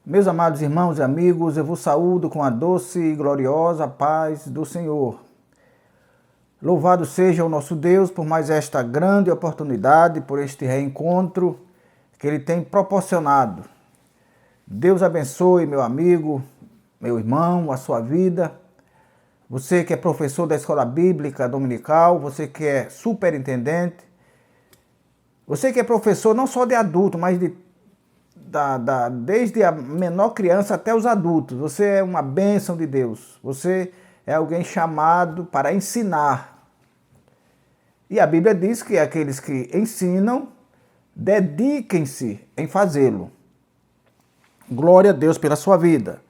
Meus amados irmãos e amigos, eu vos saúdo com a doce e gloriosa paz do Senhor. Louvado seja o nosso Deus por mais esta grande oportunidade, por este reencontro que Ele tem proporcionado. Deus abençoe, meu amigo, meu irmão, a sua vida. Você que é professor da escola bíblica dominical, você que é superintendente, você que é professor não só de adulto, mas desde a menor criança até os adultos. Você é uma bênção de Deus. Você é alguém chamado para ensinar. E a Bíblia diz que aqueles que ensinam, dediquem-se em fazê-lo. Glória a Deus pela sua vida.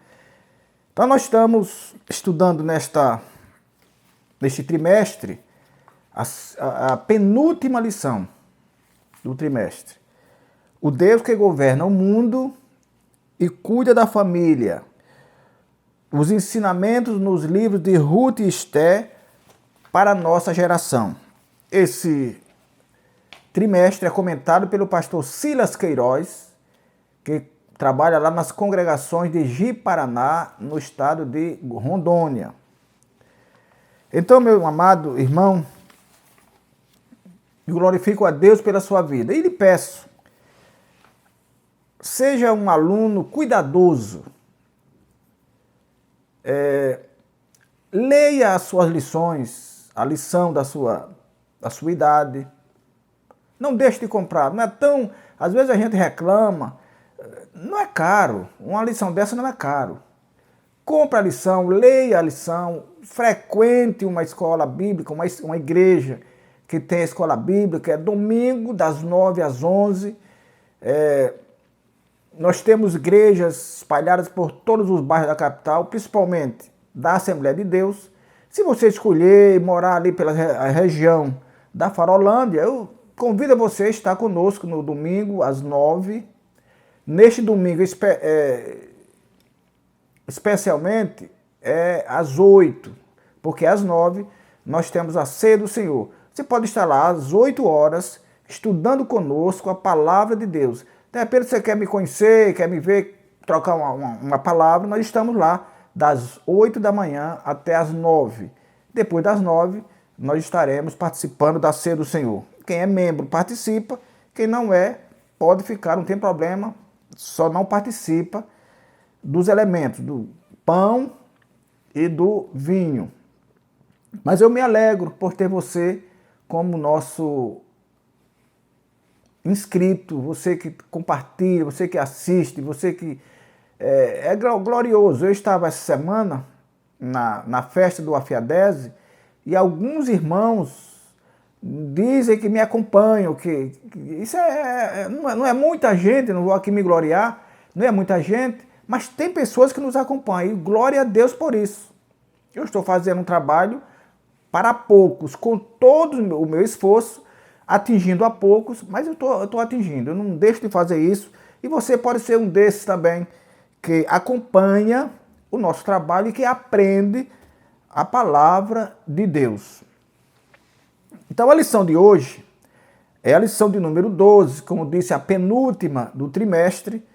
Então nós estamos estudando neste trimestre a penúltima lição do trimestre. O Deus que governa o mundo e cuida da família. Os ensinamentos nos livros de Ruth e Esté para a nossa geração. Esse trimestre é comentado pelo pastor Silas Queiroz, que trabalha lá nas congregações de Ji-Paraná, no estado de Rondônia. Então, meu amado irmão, eu glorifico a Deus pela sua vida e lhe peço, seja um aluno cuidadoso. Leia as suas lições, a lição da sua idade. Não deixe de comprar. Não é tão. Às vezes a gente reclama. Não é caro. Uma lição dessa não é caro. Compre a lição, leia a lição, frequente uma escola bíblica, uma igreja que tem a escola bíblica. É domingo, das 9 às 11. Nós temos igrejas espalhadas por todos os bairros da capital, principalmente da Assembleia de Deus. Se você escolher morar ali pela região da Farolândia, eu convido você a estar conosco no domingo às 9. Neste domingo, especialmente, às 8, porque às 9 nós temos a ceia do Senhor. Você pode estar lá às 8 horas, estudando conosco a palavra de Deus. De repente você quer me conhecer, quer me ver, trocar uma palavra, nós estamos lá das 8 da manhã até as 9. Depois das 9, nós estaremos participando da ceia do Senhor. Quem é membro participa, quem não é, pode ficar, não tem problema, só não participa dos elementos, do pão e do vinho. Mas eu me alegro por ter você como nosso inscrito, você que compartilha, você que assiste, você que é glorioso. Eu estava essa semana na festa do Afiadese e alguns irmãos dizem que me acompanham, que isso não é muita gente, não vou aqui me gloriar, não é muita gente, mas tem pessoas que nos acompanham e glória a Deus por isso. Eu estou fazendo um trabalho para poucos, com todo o meu esforço, atingindo a poucos, mas eu estou atingindo, eu não deixo de fazer isso. E você pode ser um desses também, que acompanha o nosso trabalho e que aprende a palavra de Deus. Então a lição de hoje é a lição de número 12, como disse, a penúltima do trimestre.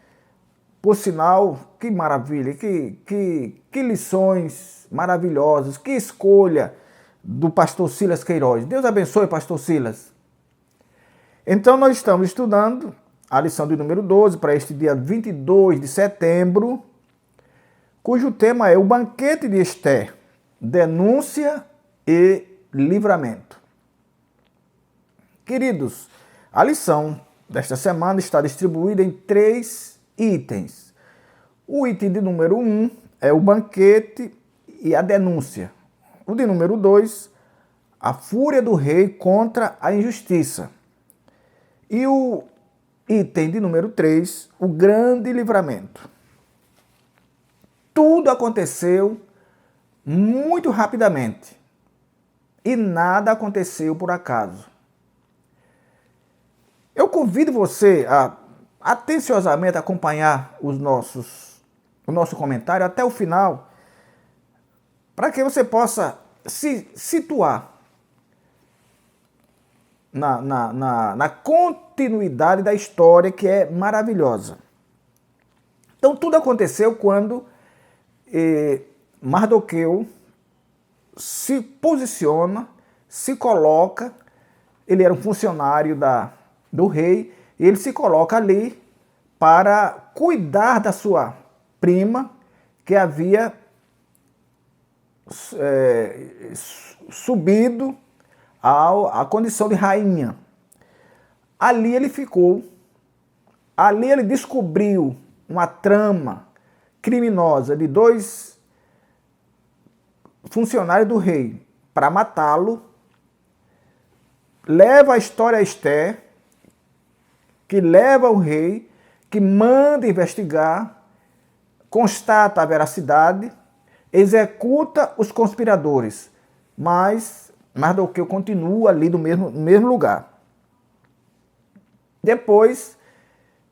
Por sinal, que maravilha, que lições maravilhosas, que escolha do pastor Silas Queiroz. Deus abençoe, pastor Silas. Então, nós estamos estudando a lição de número 12 para este dia 22 de setembro, cujo tema é o banquete de Esté, denúncia e livramento. Queridos, a lição desta semana está distribuída em 3 itens. O item de número 1 é o banquete e a denúncia. O de número 2, a fúria do rei contra a injustiça. E o item de número 3, o grande livramento. Tudo aconteceu muito rapidamente e nada aconteceu por acaso. Eu convido você a atenciosamente acompanhar o nosso comentário até o final, para que você possa se situar na continuidade da história, que é maravilhosa. Então tudo aconteceu quando Mardoqueu se posiciona, se coloca, ele era um funcionário do rei, e ele se coloca ali para cuidar da sua prima, que havia subido à condição de rainha. Ali ele ficou, ali ele descobriu uma trama criminosa de 2 funcionários do rei para matá-lo, leva a história a Esther, que leva o rei, que manda investigar, constata a veracidade, executa os conspiradores, mas Mardoqueu continua ali no mesmo lugar. Depois,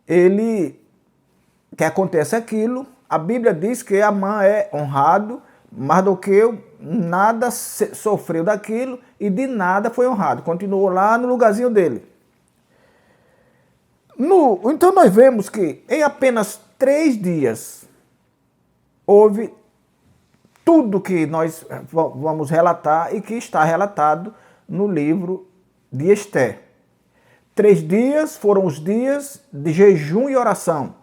que acontece aquilo, a Bíblia diz que Amã é honrado, Mardoqueu nada sofreu daquilo e de nada foi honrado, continuou lá no lugarzinho dele. Então nós vemos que em apenas 3 dias houve tudo que nós vamos relatar e que está relatado no livro de Esther. 3 dias foram os dias de jejum e oração,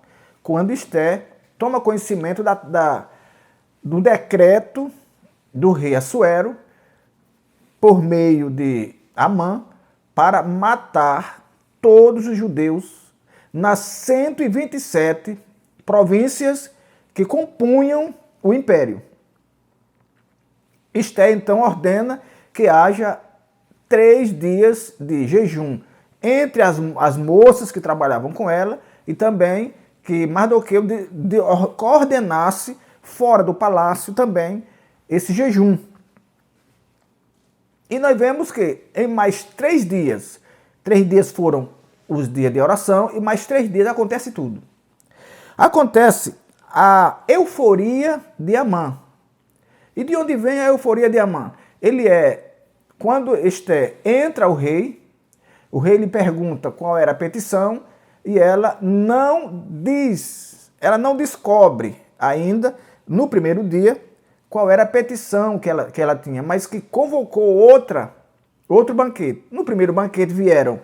quando Esther toma conhecimento do decreto do rei Assuero, por meio de Amã, para matar todos os judeus nas 127 províncias que compunham o império. Esther então ordena que haja 3 dias de jejum entre as moças que trabalhavam com ela e também que Mardoqueu coordenasse fora do palácio também esse jejum. E nós vemos que em mais 3 dias foram os dias de oração e mais 3 dias acontece tudo. Acontece a euforia de Amã. E de onde vem a euforia de Amã? Quando Esther entra ao rei, o rei lhe pergunta qual era a petição e ela não descobre ainda, no primeiro dia, qual era a petição que ela tinha, mas que convocou outro banquete. No primeiro banquete vieram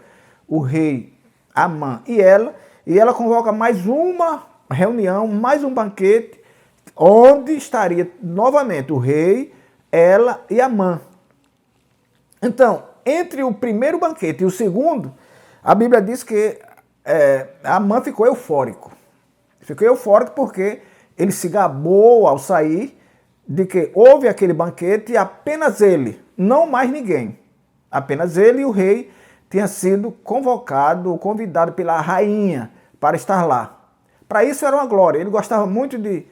o rei, Amã e ela convoca mais uma reunião, mais um banquete, onde estaria novamente o rei, ela e Amã. Então, entre o primeiro banquete e o segundo, a Bíblia diz que Amã ficou eufórico. Ficou eufórico porque ele se gabou ao sair de que houve aquele banquete e apenas ele, não mais ninguém, apenas ele e o rei tinha sido convocado ou convidado pela rainha para estar lá. Para isso era uma glória. Ele gostava muito de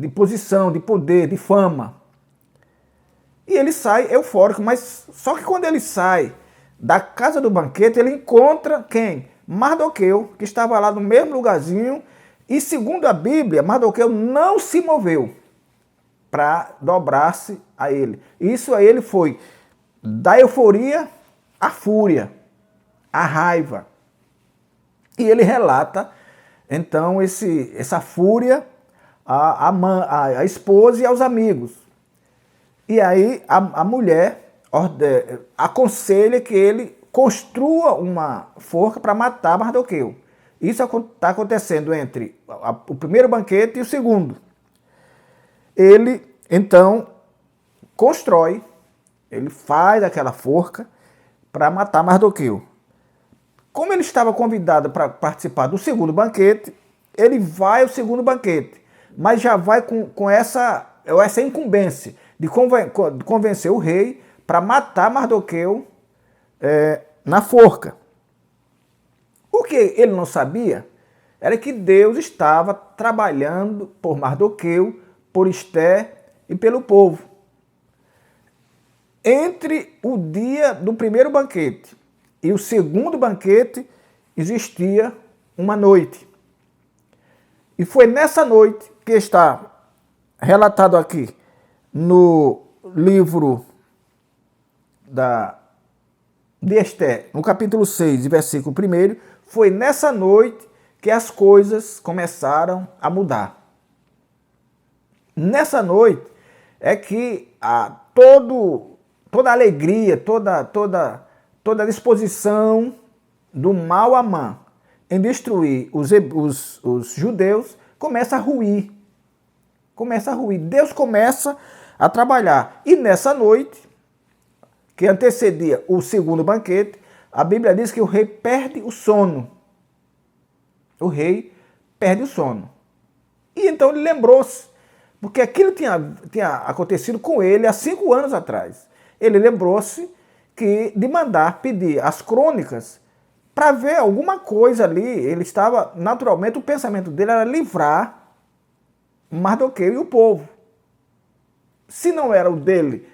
posição, de poder, de fama. E ele sai eufórico, mas só que quando ele sai da casa do banquete, ele encontra quem? Mardoqueu, que estava lá no mesmo lugarzinho, e segundo a Bíblia, Mardoqueu não se moveu para dobrar-se a ele. Isso a ele foi da euforia à fúria, à raiva. E ele relata, então, essa fúria à esposa e aos amigos. E aí a mulher aconselha que ele construa uma forca para matar Mardoqueu. Isso está acontecendo entre o primeiro banquete e o segundo. Ele, então, constrói, ele faz aquela forca para matar Mardoqueu. Como ele estava convidado para participar do segundo banquete, ele vai ao segundo banquete, mas já vai com essa incumbência de convencer o rei para matar Mardoqueu na forca. O que ele não sabia era que Deus estava trabalhando por Mardoqueu, por Esther e pelo povo. Entre o dia do primeiro banquete e o segundo banquete existia uma noite. E foi nessa noite que está relatado aqui no livro de Esther, no capítulo 6, versículo 1, foi nessa noite que as coisas começaram a mudar. Nessa noite é que toda a alegria, toda a disposição do mau Amã em destruir os judeus começa a ruir. Começa a ruir. Deus começa a trabalhar. E nessa noite, que antecedia o segundo banquete, a Bíblia diz que o rei perde o sono. O rei perde o sono. E então ele lembrou-se, porque aquilo tinha acontecido com ele há 5 anos atrás. Ele lembrou-se de mandar pedir as crônicas para ver alguma coisa ali. Ele estava, naturalmente, o pensamento dele era livrar Mardoqueu e o povo. Se não era o dele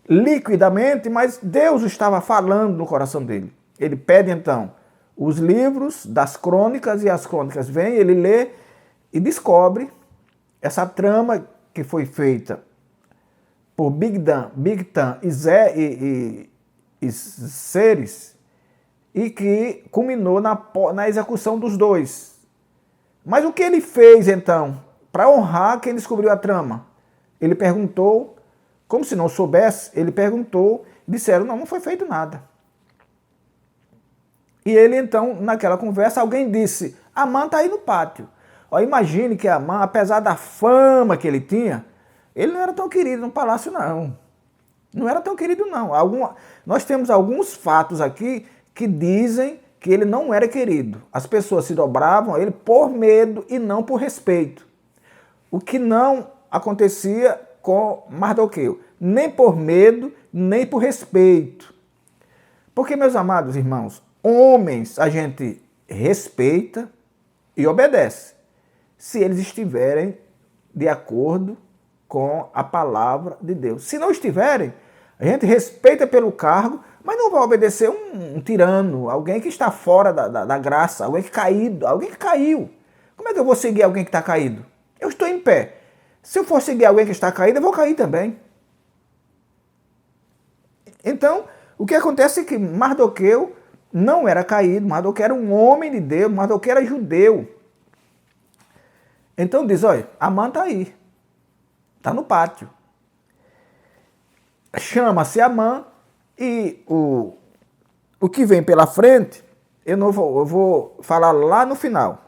liquidamente, mas Deus estava falando no coração dele. Ele pede então os livros das crônicas e as crônicas vêm, ele lê e descobre essa trama que foi feita por Bigtan e Zeres e que culminou na execução dos dois. Mas o que ele fez então para honrar quem descobriu a trama? Ele perguntou, como se não soubesse, ele perguntou, disseram, não foi feito nada. E ele então, naquela conversa, alguém disse, Amã está aí no pátio. Ó, imagine que Amã, apesar da fama que ele tinha, ele não era tão querido no palácio, não. Não era tão querido, não. Nós temos alguns fatos aqui que dizem que ele não era querido. As pessoas se dobravam a ele por medo e não por respeito. O que não acontecia com Mardoqueu. Nem por medo, nem por respeito. Porque, meus amados irmãos, homens a gente respeita e obedece, se eles estiverem de acordo com a palavra de Deus. Se não estiverem, a gente respeita pelo cargo, mas não vai obedecer um tirano, alguém que está fora da graça, alguém que caiu. Como é que eu vou seguir alguém que está caído? Eu estou em pé. Se eu for seguir alguém que está caído, eu vou cair também. Então, o que acontece é que Mardoqueu não era caído, Mardoqueu era um homem de Deus, Mardoqueu era judeu. Então diz, olha, Amã está aí, está no pátio. Chama-se Amã e o que vem pela frente, eu vou falar lá no final.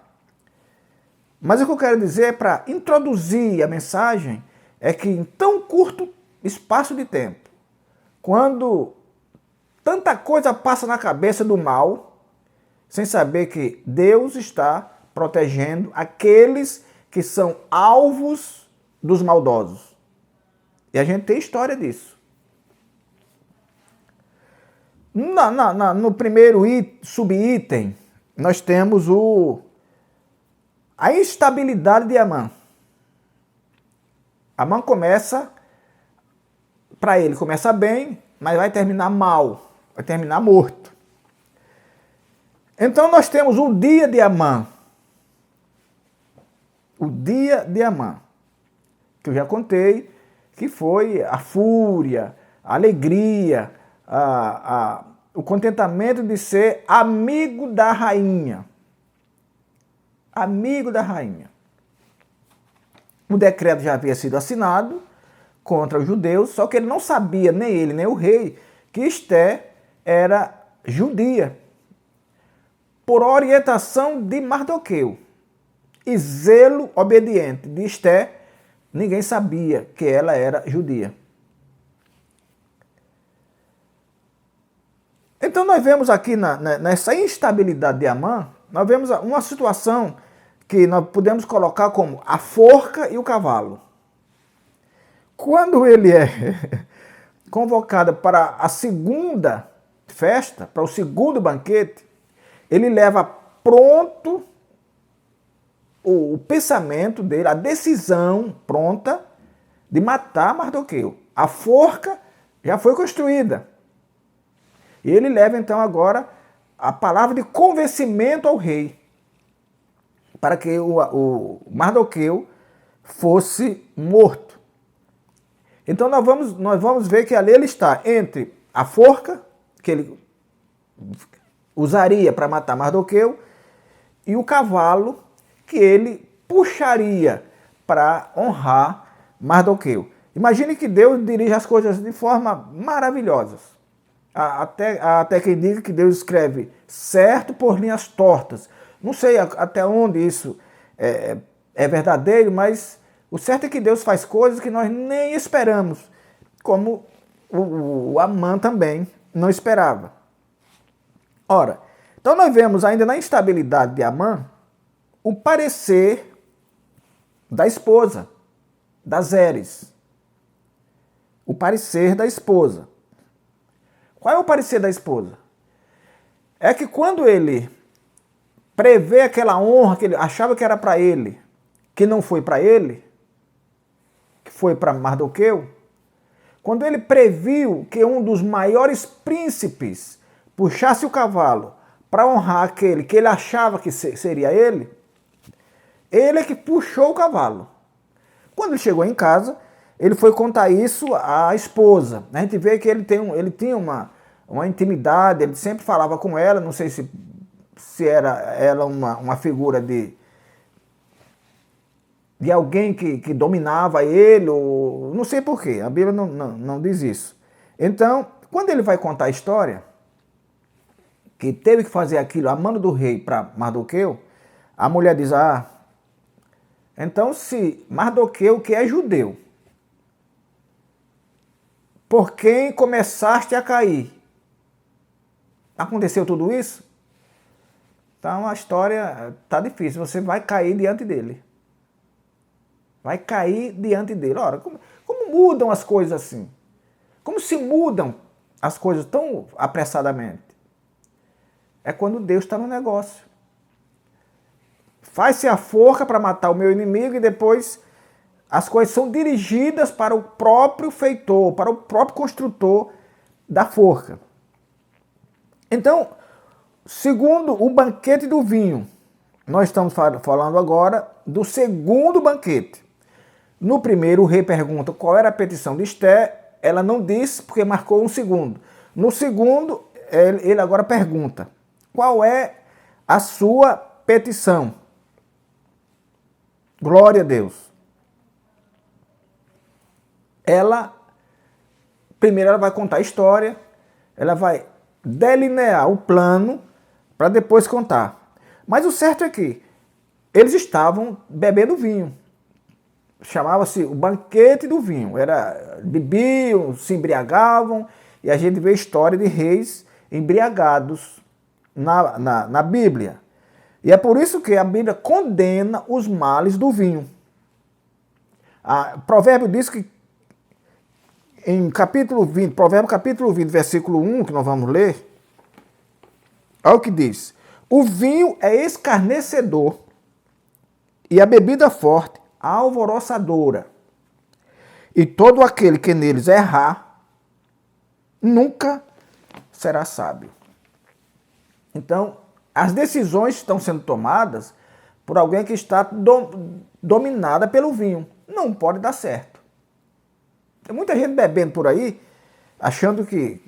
Mas o que eu quero dizer para introduzir a mensagem é que em tão curto espaço de tempo, quando tanta coisa passa na cabeça do mal, sem saber que Deus está protegendo aqueles que são alvos dos maldosos. E a gente tem história disso. No primeiro subitem, nós temos a instabilidade de Amã. Amã começa, para ele começa bem, mas vai terminar mal, vai terminar morto. Então nós temos o dia de Amã. O dia de Amã, que eu já contei, que foi a fúria, a alegria, o contentamento de ser amigo da rainha. Amigo da rainha. O decreto já havia sido assinado contra os judeus, só que ele não sabia, nem ele, nem o rei, que Esté era judia. Por orientação de Mardoqueu e zelo obediente de Esté, ninguém sabia que ela era judia. Então nós vemos aqui nessa instabilidade de Amã, nós vemos uma situação que nós podemos colocar como a forca e o cavalo. Quando ele é convocado para a segunda festa, para o segundo banquete, ele leva pronto o pensamento dele, a decisão pronta de matar Mardoqueu. A forca já foi construída. E ele leva então agora a palavra de convencimento ao rei, para que o Mardoqueu fosse morto. Então nós vamos ver que ali ele está entre a forca, que ele usaria para matar Mardoqueu, e o cavalo que ele puxaria para honrar Mardoqueu. Imagine que Deus dirige as coisas de forma maravilhosa. Até quem diga que Deus escreve certo por linhas tortas. Não sei até onde isso é verdadeiro, mas o certo é que Deus faz coisas que nós nem esperamos, como o Amã também não esperava. Ora, então nós vemos ainda na instabilidade de Amã o parecer da esposa, da Zeres. O parecer da esposa. Qual é o parecer da esposa? É que quando ele prevê aquela honra que ele achava que era para ele, que não foi para ele, que foi para Mardoqueu, quando ele previu que um dos maiores príncipes puxasse o cavalo para honrar aquele que ele achava que seria ele é que puxou o cavalo. Quando ele chegou em casa, ele foi contar isso à esposa. A gente vê que ele tinha uma intimidade, ele sempre falava com ela, não sei se era ela uma figura de alguém que dominava ele, ou não sei porquê, a Bíblia não diz isso. Então, quando ele vai contar a história, que teve que fazer aquilo a mando do rei para Mardoqueu, a mulher diz, então se Mardoqueu, que é judeu, por quem começaste a cair, aconteceu tudo isso? Então a história está difícil, você vai cair diante dele. Vai cair diante dele. Ora, como mudam as coisas assim? Como se mudam as coisas tão apressadamente? É quando Deus está no negócio. Faz-se a forca para matar o meu inimigo e depois as coisas são dirigidas para o próprio feitor, para o próprio construtor da forca. Então, segundo o banquete do vinho, nós estamos falando agora do segundo banquete. No primeiro, o rei pergunta qual era a petição de Esté, ela não disse porque marcou um segundo. No segundo, ele agora pergunta, qual é a sua petição? Glória a Deus. Primeiro ela vai contar a história, ela vai delinear o plano para depois contar. Mas o certo é que eles estavam bebendo vinho. Chamava-se o banquete do vinho. Bebiam, se embriagavam, e a gente vê a história de reis embriagados na Bíblia. E é por isso que a Bíblia condena os males do vinho. Provérbio diz que em Provérbio capítulo 20, versículo 1, que nós vamos ler, olha o que diz. O vinho é escarnecedor e a bebida forte alvoroçadora. E todo aquele que neles errar, nunca será sábio. Então, as decisões estão sendo tomadas por alguém que está dominada pelo vinho. Não pode dar certo. Tem muita gente bebendo por aí, achando que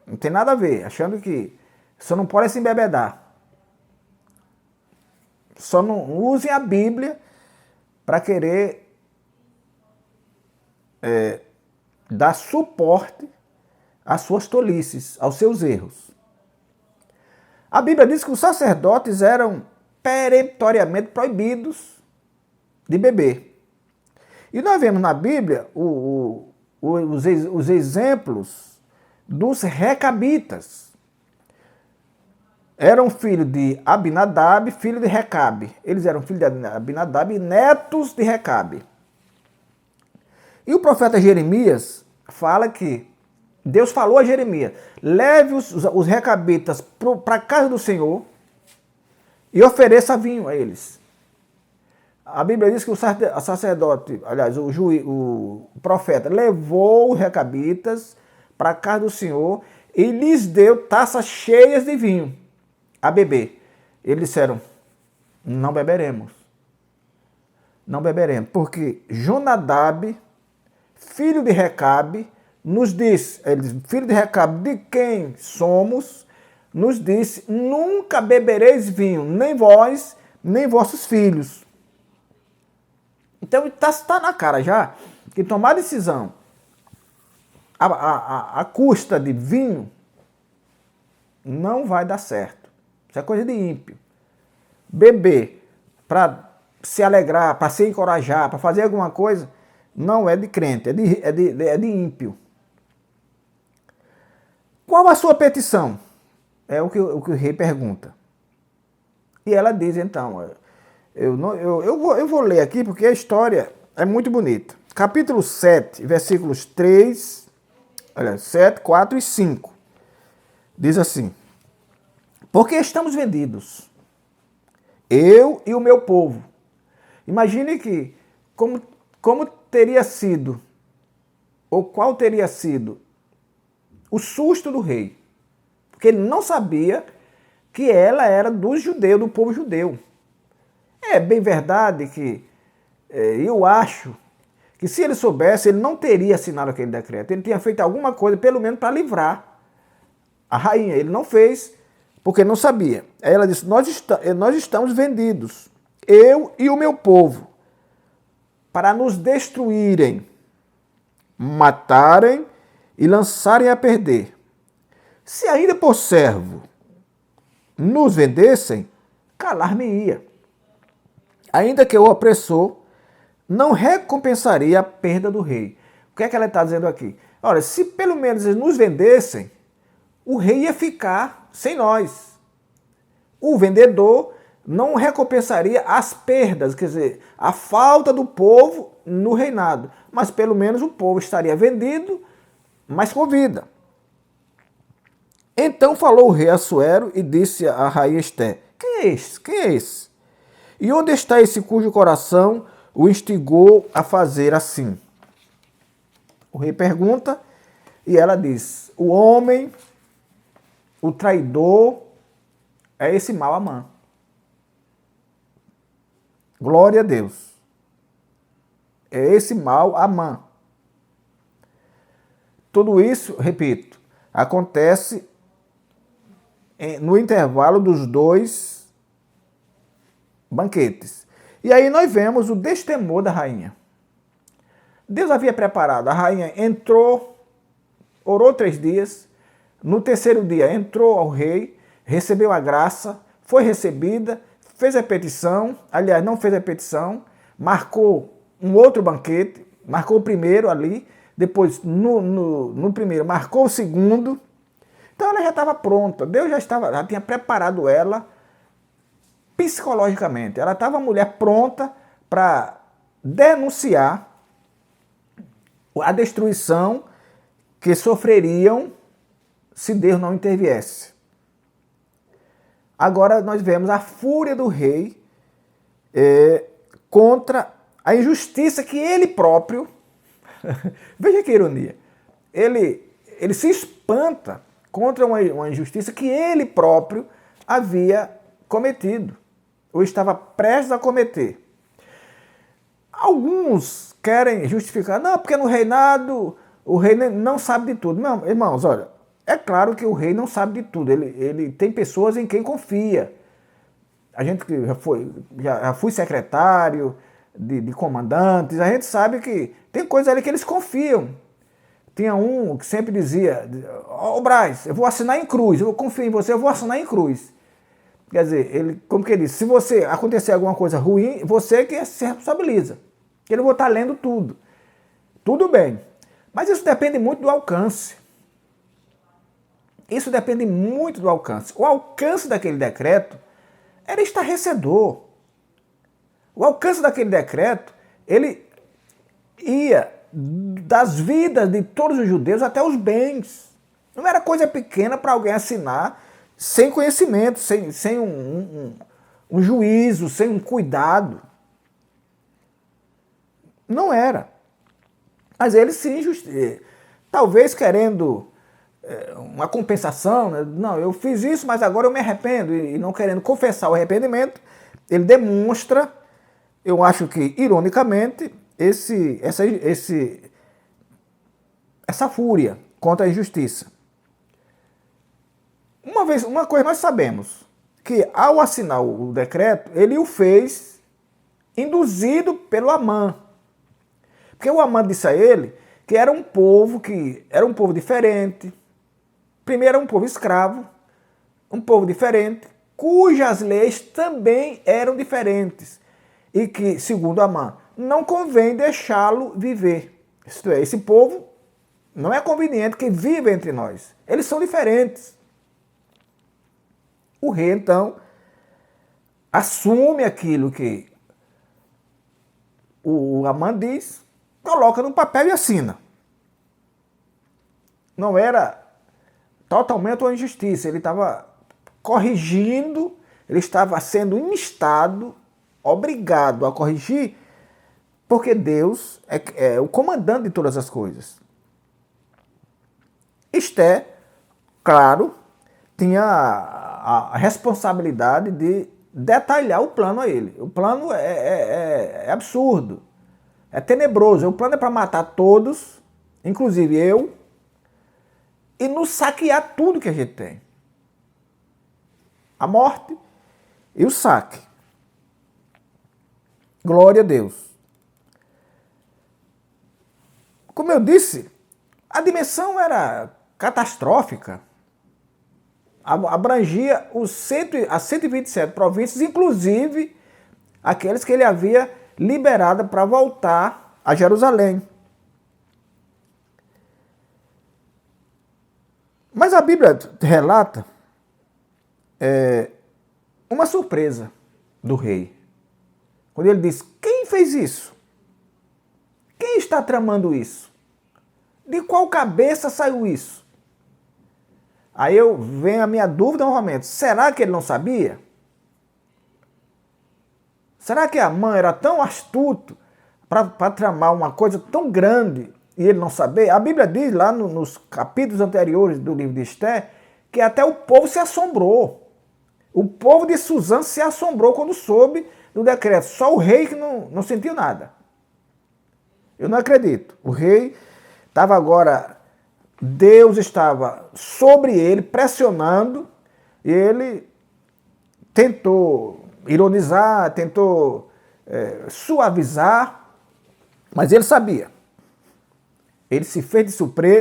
não tem nada a ver, achando que só não pode se embebedar. Só não usem a Bíblia para querer dar suporte às suas tolices, aos seus erros. A Bíblia diz que os sacerdotes eram peremptoriamente proibidos de beber. E nós vemos na Bíblia os exemplos dos recabitas. Eram filhos de Abinadab, filho de Recabe. Eles eram filhos de Abinadab e netos de Recabe. E o profeta Jeremias fala que Deus falou a Jeremias, leve os recabitas para a casa do Senhor e ofereça vinho a eles. A Bíblia diz que o sacerdote, aliás, o profeta, levou os recabitas para a casa do Senhor e lhes deu taças cheias de vinho a beber. Eles disseram, não beberemos. Não beberemos, porque Jonadab, filho de Recabe, nos disse, filho de Recabe, de quem somos, nos disse, nunca bebereis vinho, nem vós, nem vossos filhos. Então está na cara já que tomar decisão à custa de vinho não vai dar certo. Isso é coisa de ímpio. Beber para se alegrar, para se encorajar, para fazer alguma coisa, não é de crente, é de ímpio. Qual a sua petição? É o que o rei pergunta. E ela diz, então, eu vou ler aqui porque a história é muito bonita. Capítulo 7, versículos 3, olha, 7, 4 e 5. Diz assim: porque estamos vendidos, eu e o meu povo. Imagine que como teria sido, ou qual teria sido o susto do rei. Porque ele não sabia que ela era dos judeus, do povo judeu. É bem verdade que eu acho que se ele soubesse, ele não teria assinado aquele decreto. Ele tinha feito alguma coisa, pelo menos para livrar a rainha. Ele não fez, porque não sabia. Aí ela disse, nós estamos vendidos, eu e o meu povo, para nos destruírem, matarem e lançarem a perder. Se ainda por servo nos vendessem, calar-me-ia. Ainda que o opressor não recompensaria a perda do rei. O que é que ela está dizendo aqui? Olha, se pelo menos eles nos vendessem, o rei ia ficar sem nós. O vendedor não recompensaria as perdas, quer dizer, a falta do povo no reinado. Mas pelo menos o povo estaria vendido, mas com vida. Então falou o rei Assuero e disse à rainha Esté, quem é esse? Quem é esse? E onde está esse cujo coração o instigou a fazer assim? O rei pergunta e ela diz, o homem, o traidor, é esse mau Amã. Glória a Deus. É esse mau Amã. Tudo isso, repito, acontece no intervalo dos dois banquetes. E aí nós vemos o destemor da rainha. Deus havia preparado, a rainha entrou, orou 3 dias, no terceiro dia entrou ao rei, recebeu a graça, foi recebida, fez a petição, aliás, não fez a petição, marcou um outro banquete, marcou o primeiro ali, depois no primeiro marcou o segundo. Então ela já estava pronta, Deus já tinha preparado ela psicologicamente. Ela estava a mulher pronta para denunciar a destruição que sofreriam se Deus não interviesse. Agora nós vemos a fúria do rei contra a injustiça que ele próprio, veja que ironia, ele se espanta contra uma injustiça que ele próprio havia cometido, ou estava prestes a cometer. Alguns querem justificar, não, porque no reinado o rei não sabe de tudo. Não, irmãos, olha, é claro que o rei não sabe de tudo, ele tem pessoas em quem confia. A gente que já fui secretário de comandantes, a gente sabe que tem coisas ali que eles confiam. Tinha um que sempre dizia, ô Braz, eu vou assinar em cruz, eu confio em você, eu vou assinar em cruz. Quer dizer, como que ele disse, se você acontecer alguma coisa ruim, você que se responsabiliza. Eu não vou estar lendo tudo. Tudo bem. Mas isso depende muito do alcance. Isso depende muito do alcance. O alcance daquele decreto era estarrecedor. O alcance daquele decreto, ele ia das vidas de todos os judeus até os bens. Não era coisa pequena para alguém assinar sem conhecimento, sem um juízo, sem um cuidado. Não era. Mas ele se talvez querendo uma compensação, né? Não, eu fiz isso, mas agora eu me arrependo, e não querendo confessar o arrependimento, ele demonstra, eu acho que ironicamente, essa fúria contra a injustiça. Uma coisa nós sabemos, que ao assinar o decreto, ele o fez induzido pelo Amã. Porque o Amã disse a ele que era um povo diferente. Primeiro, era um povo escravo, um povo diferente, cujas leis também eram diferentes. E que, segundo Amã, não convém deixá-lo viver. Isto é, esse povo não é conveniente que viva entre nós. Eles são diferentes. O rei, então, assume aquilo que o Amã diz, coloca no papel e assina. Não era totalmente uma injustiça, ele estava corrigindo, ele estava sendo instado, obrigado a corrigir, porque Deus é o comandante de todas as coisas. Esté, claro, tinha a responsabilidade de detalhar o plano a ele. O plano é absurdo, é tenebroso. O plano é para matar todos, inclusive eu, e nos saquear tudo que a gente tem. A morte e o saque. Glória a Deus. Como eu disse, a dimensão era catastrófica. Abrangia as 127 províncias, inclusive aqueles que ele havia liberado para voltar a Jerusalém. Mas a Bíblia relata uma surpresa do rei. Quando ele diz, quem fez isso? Quem está tramando isso? De qual cabeça saiu isso? Aí vem a minha dúvida novamente. Será que ele não sabia? Será que Amã era tão astuto para tramar uma coisa tão grande e ele não saber? A Bíblia diz lá nos capítulos anteriores do livro de Esté que até o povo se assombrou. O povo de Suzã se assombrou quando soube do decreto. Só o rei que não sentiu nada. Eu não acredito. O rei estava agora... Deus estava sobre ele, pressionando, e ele tentou ironizar, tentou suavizar, mas ele sabia. Ele se fez de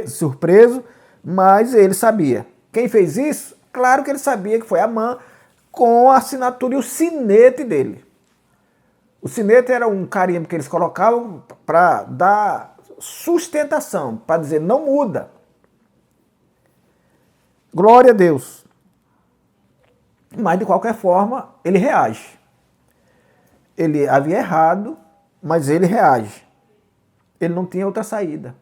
surpreso, mas ele sabia. Quem fez isso? Claro que ele sabia que foi Amã, com a assinatura e o sinete dele. O sinete era um carimbo que eles colocavam para dar sustentação, para dizer não muda. Glória a Deus. Mas, de qualquer forma, ele reage. Ele havia errado, mas ele reage. Ele não tinha outra saída.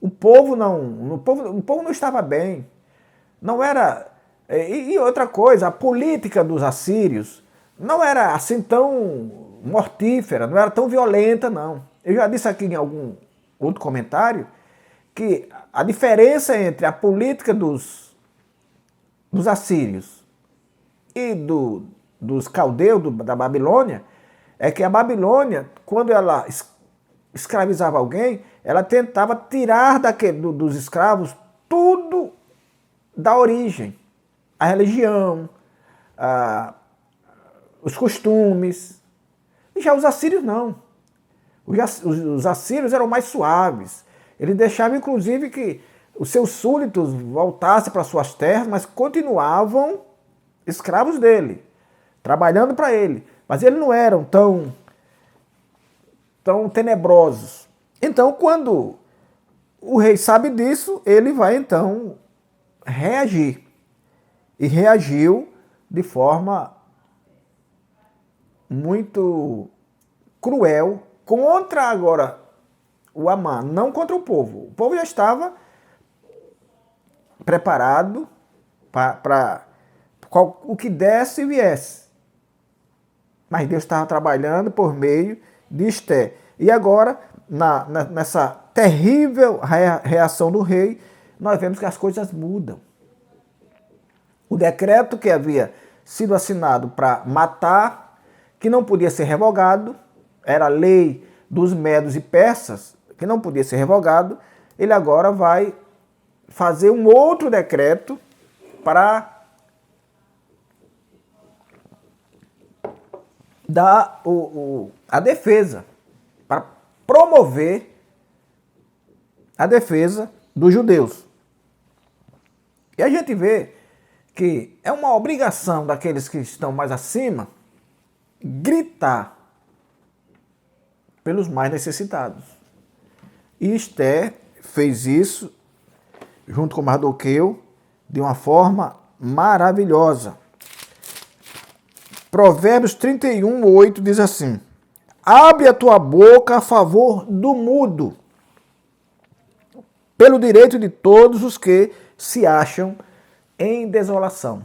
O povo não estava bem. Não era... E outra coisa, a política dos assírios não era assim tão mortífera, não era tão violenta, não. Eu já disse aqui em algum outro comentário que a diferença entre a política dos assírios e dos caldeus da Babilônia é que a Babilônia, quando ela escravizava alguém, ela tentava tirar dos escravos tudo da origem. A religião, os costumes. E já os assírios não. Os assírios eram mais suaves. Ele deixava, inclusive, que os seus súditos voltassem para suas terras, mas continuavam escravos dele, trabalhando para ele. Mas eles não eram tão tenebrosos. Então, quando o rei sabe disso, ele vai, então, reagir. E reagiu de forma muito cruel contra, agora, o Amã, não contra o povo. O povo já estava preparado para o que desse e viesse. Mas Deus estava trabalhando por meio de Esté. E agora, nessa terrível reação do rei, nós vemos que as coisas mudam. O decreto que havia sido assinado para matar, que não podia ser revogado, era a lei dos medos e persas, que não podia ser revogado, ele agora vai fazer um outro decreto para dar a defesa, para promover a defesa dos judeus. E a gente vê que é uma obrigação daqueles que estão mais acima gritar pelos mais necessitados. E Esther fez isso, junto com Mardoqueu, de uma forma maravilhosa. Provérbios 31:8 diz assim: abre a tua boca a favor do mudo, pelo direito de todos os que se acham em desolação.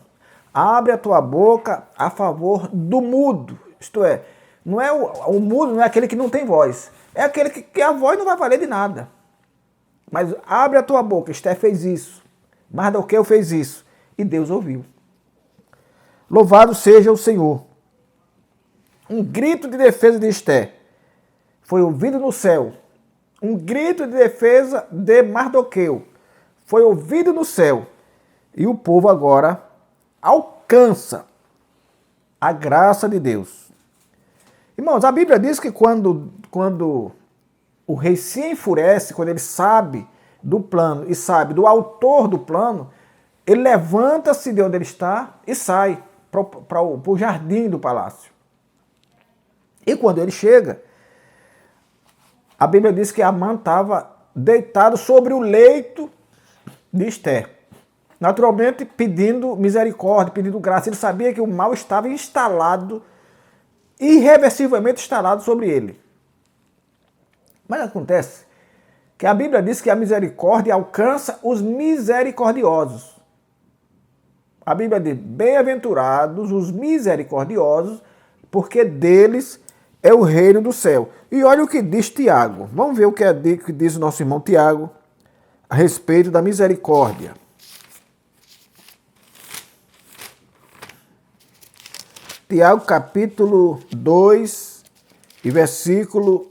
Abre a tua boca a favor do mudo. Isto é, não é o mudo não é aquele que não tem voz. É aquele que a voz não vai valer de nada. Mas abre a tua boca. Esther fez isso. Mardoqueu fez isso. E Deus ouviu. Louvado seja o Senhor. Um grito de defesa de Esther foi ouvido no céu. Um grito de defesa de Mardoqueu foi ouvido no céu. E o povo agora alcança a graça de Deus. Irmãos, a Bíblia diz que quando o rei se enfurece, quando ele sabe do plano e sabe do autor do plano, ele levanta-se de onde ele está e sai para o jardim do palácio. E quando ele chega, a Bíblia diz que Amã estava deitado sobre o leito de Esther. Naturalmente pedindo misericórdia, pedindo graça. Ele sabia que o mal estava instalado, irreversivelmente instalado sobre ele. Mas acontece que a Bíblia diz que a misericórdia alcança os misericordiosos. A Bíblia diz, bem-aventurados os misericordiosos, porque deles é o reino do céu. E olha o que diz Tiago. Vamos ver o que diz o nosso irmão Tiago a respeito da misericórdia. Tiago capítulo 2 e versículo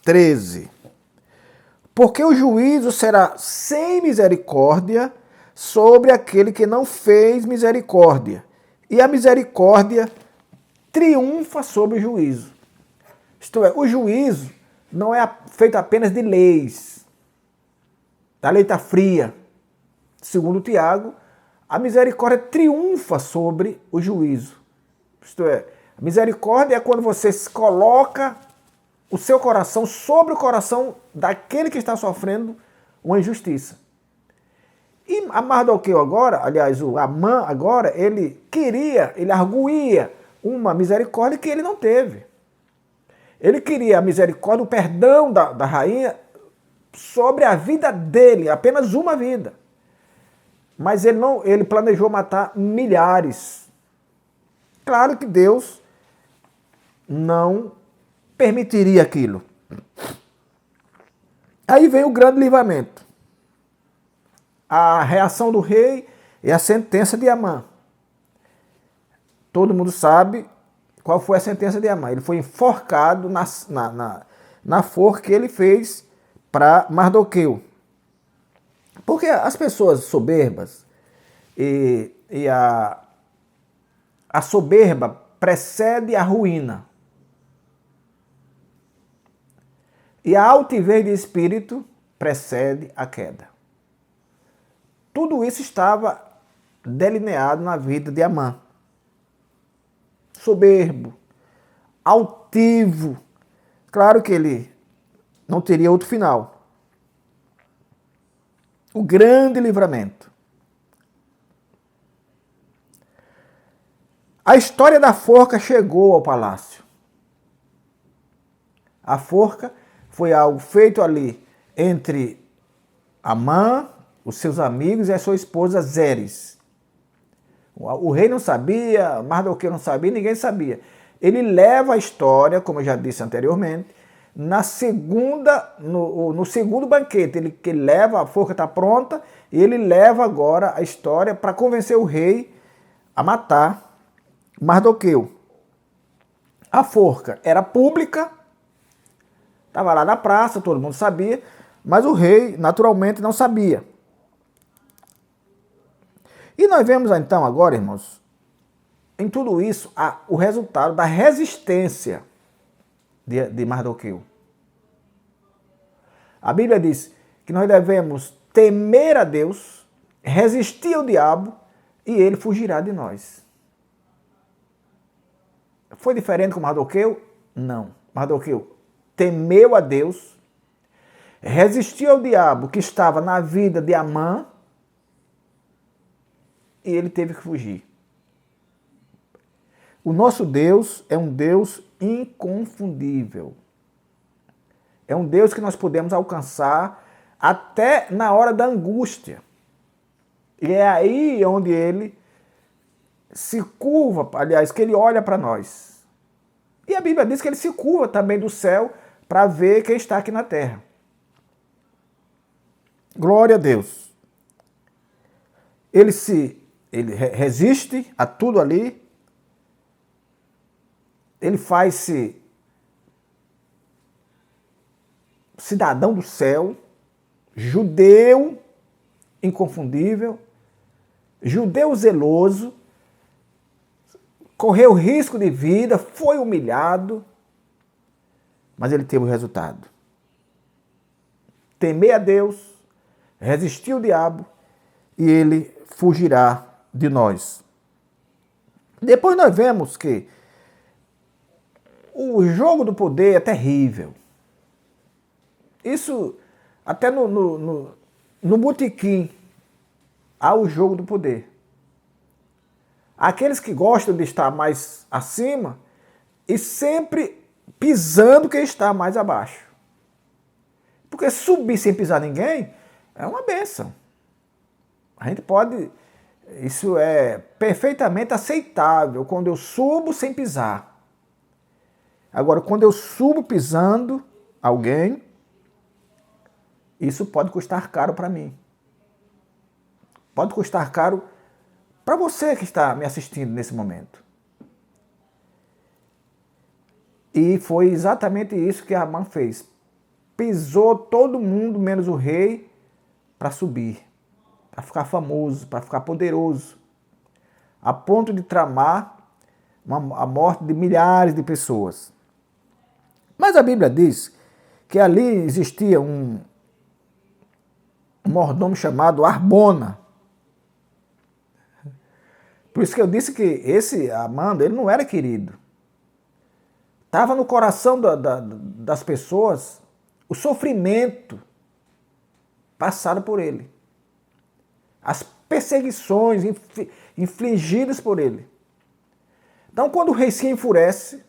13. Porque o juízo será sem misericórdia sobre aquele que não fez misericórdia, e a misericórdia triunfa sobre o juízo. Isto é, o juízo não é feito apenas de leis. A lei está fria. Segundo Tiago, a misericórdia triunfa sobre o juízo. Isto é, a misericórdia é quando você coloca o seu coração sobre o coração daquele que está sofrendo uma injustiça. E a Mardoqueu agora, aliás, o Amã agora, ele arguía uma misericórdia que ele não teve. Ele queria a misericórdia, o perdão da rainha sobre a vida dele, apenas uma vida. Mas ele planejou matar milhares. Claro que Deus não permitiria aquilo. Aí vem o grande livramento. A reação do rei e a sentença de Amã. Todo mundo sabe qual foi a sentença de Amã. Ele foi enforcado na forca que ele fez para Mardoqueu. Porque as pessoas soberbas e a soberba precede a ruína. E a altivez de espírito precede a queda. Tudo isso estava delineado na vida de Amã. Soberbo, altivo. Claro que ele não teria outro final. O grande livramento. A história da forca chegou ao palácio. A forca foi algo feito ali entre Amã, os seus amigos e a sua esposa Zeres. O rei não sabia, Mardoqueu não sabia, ninguém sabia. Ele leva a história, como eu já disse anteriormente, no segundo banquete. Ele leva, a forca está pronta, e ele leva agora a história para convencer o rei a matar Mardoqueu. A forca era pública, estava lá na praça, todo mundo sabia, mas o rei naturalmente não sabia. E nós vemos então agora, irmãos, em tudo isso, o resultado da resistência de Mardoqueu. A Bíblia diz que nós devemos temer a Deus, resistir ao diabo e ele fugirá de nós. Foi diferente com Mardoqueu? Não. Mardoqueu temeu a Deus, resistiu ao diabo que estava na vida de Amã e ele teve que fugir. O nosso Deus é um Deus inconfundível. É um Deus que nós podemos alcançar até na hora da angústia. E é aí onde ele se curva, aliás, que ele olha para nós. E a Bíblia diz que ele se curva também do céu para ver quem está aqui na terra. Glória a Deus. Ele resiste a tudo ali. Ele faz-se cidadão do céu, judeu inconfundível, judeu zeloso, correu risco de vida, foi humilhado, mas ele teve o resultado. Temer a Deus, resistir ao diabo e ele fugirá de nós. Depois nós vemos que o jogo do poder é terrível. Isso, até no botequim, há o jogo do poder. Aqueles que gostam de estar mais acima e sempre pisando quem está mais abaixo. Porque subir sem pisar ninguém é uma bênção. A gente pode... Isso é perfeitamente aceitável quando eu subo sem pisar. Agora, quando eu subo pisando alguém, isso pode custar caro para mim. Pode custar caro para você que está me assistindo nesse momento. E foi exatamente isso que Amã fez. Pisou todo mundo, menos o rei, para subir, para ficar famoso, para ficar poderoso, a ponto de tramar a morte de milhares de pessoas. Mas a Bíblia diz que ali existia um mordomo chamado Arbona. Por isso que eu disse que esse Amã, ele não era querido. Estava no coração das pessoas o sofrimento passado por ele. As perseguições infligidas por ele. Então, quando o rei se enfurece,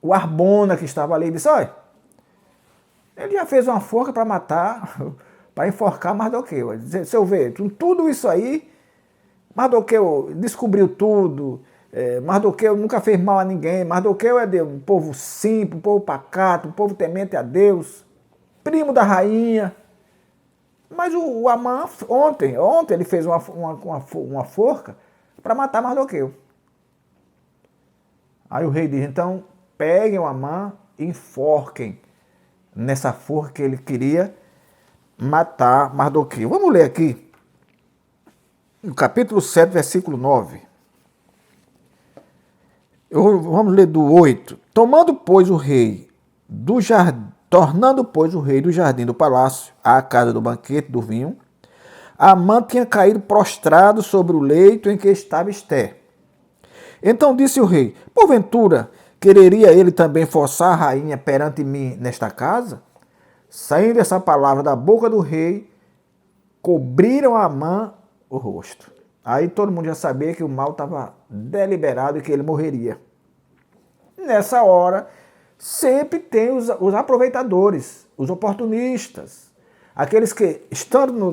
o Arbona que estava ali disse, olha, ele já fez uma forca para matar, para enforcar Mardoqueu. Se eu ver tudo isso aí, Mardoqueu descobriu tudo, Mardoqueu nunca fez mal a ninguém, Mardoqueu é de um povo simples, um povo pacato, um povo temente a Deus, primo da rainha. Mas o Amã, ontem ele fez uma forca para matar Mardoqueu. Aí o rei diz, então, peguem o Amã e enforquem nessa forca que ele queria matar Mardoqueu. Vamos ler aqui, no capítulo 7, versículo 9. Vamos ler do 8. Tornando, pois, o rei do jardim do palácio à casa do banquete do vinho, Amã tinha caído prostrado sobre o leito em que estava Esté. Então disse o rei, porventura, quereria ele também forçar a rainha perante mim nesta casa? Saindo essa palavra da boca do rei, cobriram a Amã o rosto. Aí todo mundo já sabia que o mal estava deliberado e que ele morreria. Nessa hora, sempre tem os aproveitadores, os oportunistas. Aqueles que, estando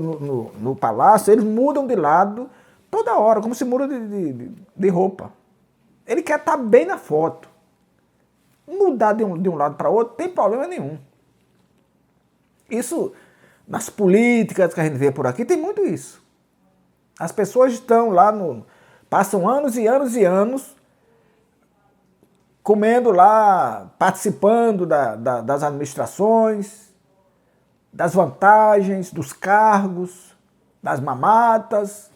no palácio, eles mudam de lado toda hora, como se muda de roupa. Ele quer estar bem na foto. Mudar de um lado para outro, não tem problema nenhum. Isso, nas políticas que a gente vê por aqui, tem muito isso. As pessoas estão lá, passam anos e anos e anos comendo lá, participando das administrações, das vantagens, dos cargos, das mamatas.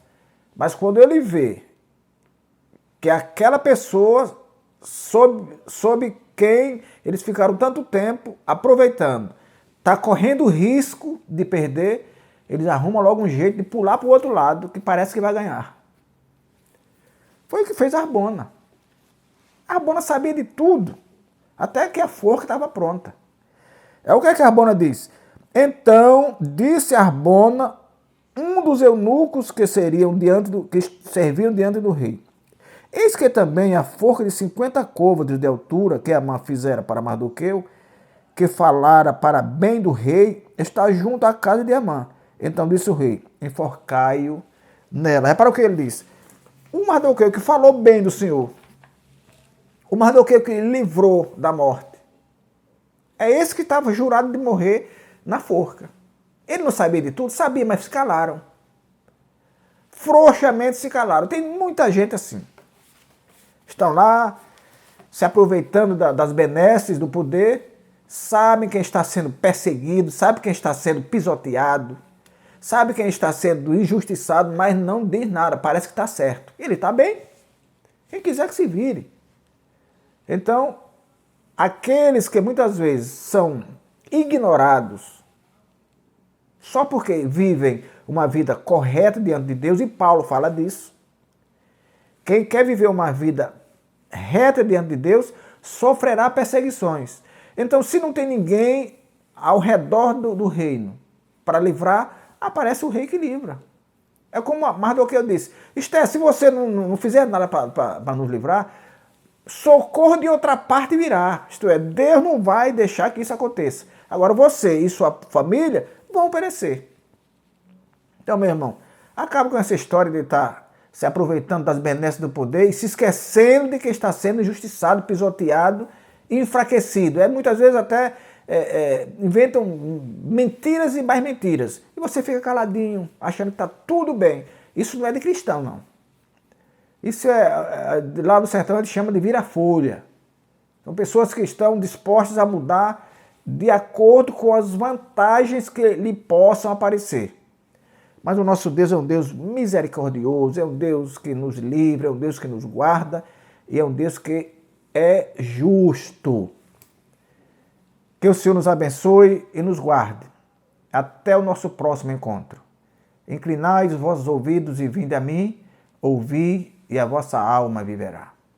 Mas quando ele vê que aquela pessoa sob quem eles ficaram tanto tempo aproveitando, está correndo o risco de perder, eles arrumam logo um jeito de pular para o outro lado, que parece que vai ganhar. Foi o que fez Harbona. Harbona sabia de tudo, até que a forca estava pronta. É o que a Harbona diz. Então disse Harbona, um dos eunucos que serviam diante do rei: eis que também a forca de 50 côvados de altura que Amã fizera para Mardoqueu, que falara para bem do rei, está junto à casa de Amã. Então disse o rei: enforcai-o nela. Repara o que ele disse. O Mardoqueu que falou bem do Senhor, o Mardoqueu que livrou da morte, é esse que estava jurado de morrer na forca. Ele não sabia de tudo? Sabia, mas se calaram. Frouxamente se calaram. Tem muita gente assim. Estão lá, se aproveitando das benesses do poder, sabem quem está sendo perseguido, sabem quem está sendo pisoteado, sabe quem está sendo injustiçado, mas não diz nada, parece que está certo. Ele está bem. Quem quiser que se vire. Então, aqueles que muitas vezes são ignorados só porque vivem uma vida correta diante de Deus, e Paulo fala disso. Quem quer viver uma vida reta diante de Deus sofrerá perseguições. Então, se não tem ninguém ao redor do reino para livrar, aparece o rei que livra. É como Mardoqueu disse: Esther, se você não fizer nada para nos livrar, socorro de outra parte virá. Isto é, Deus não vai deixar que isso aconteça. Agora você e sua família vão perecer. Então, meu irmão, acaba com essa história de estar se aproveitando das benesses do poder e se esquecendo de que está sendo injustiçado, pisoteado e enfraquecido. Muitas vezes até inventam mentiras e mais mentiras. E você fica caladinho, achando que está tudo bem. Isso não é de cristão, não. Isso lá no sertão a gente chama de vira-folha. São pessoas que estão dispostas a mudar de acordo com as vantagens que lhe possam aparecer. Mas o nosso Deus é um Deus misericordioso, é um Deus que nos livra, é um Deus que nos guarda e é um Deus que é justo. Que o Senhor nos abençoe e nos guarde. Até o nosso próximo encontro. Inclinai os vossos ouvidos e vinde a mim, ouvi e a vossa alma viverá.